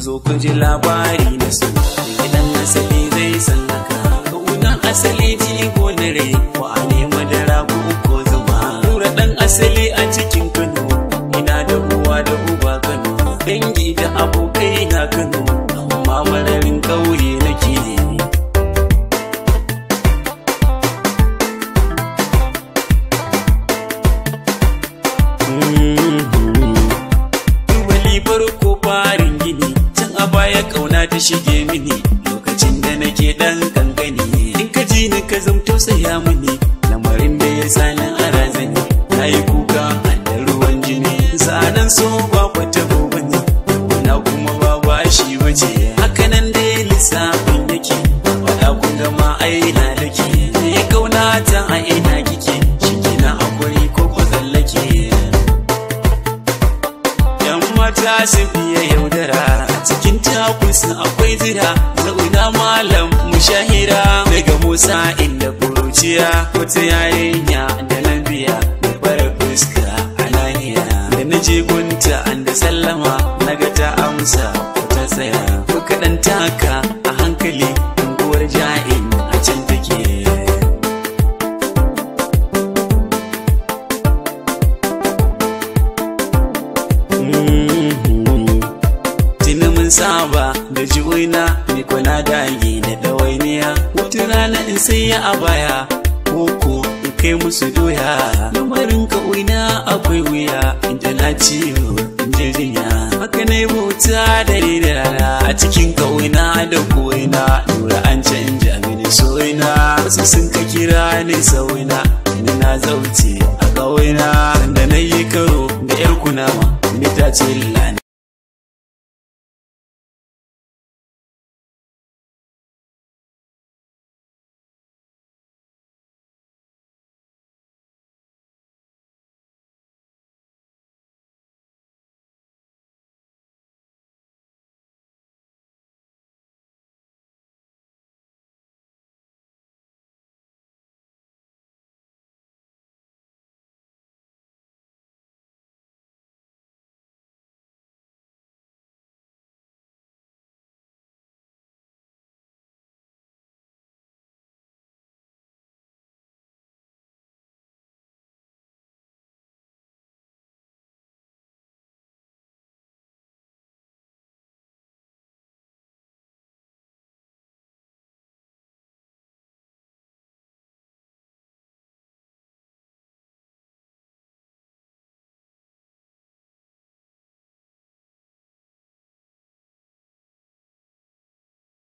Zo ku ji labari na su gidan asali zai sallaka kaunan asali jigo na rai wa ne madara ko zuma Nura dan asali a cikin Kano ina da uwa da uba Kano dangi da abokai na Kano amma mararin kauye nake farko farin gini can a baya kauna ta shige mini lokacin da nake dan kankani in ka ji ni ka zamto saya mini lamarin da ya sani a razani na yi kuka da ruwan jini zanen so ba kwata bane na kuma ba bashi bace hakanan da lissafin yake wada kun ga ma aina dake ya kauna ta a ina kike shi kina hakuri ko ko tsallake mata sun fiye yaudara a cikin takusa akwai jira zauna malam mushahira daga musa inda kuruciya wata yarinya da lambiya da fara fuska a lahiya da na je gunta an da sallama naga ta amsa ta tsaya ko kaɗan taka a hankali unguwar ja'in a can take saba da juwaina ni kwana dage da dawainiya wata rana in sai ya abaya koko in kai musu doya lamarin kawina akwai wuya inda na ciwo inda jinya haka na yi bauta da rana a cikin kawina da koina Nura an canja mini soyina wasu sun ka kira ni sauina ni na zauce a kawina da na yi karo da yar kunama ni ta ce lani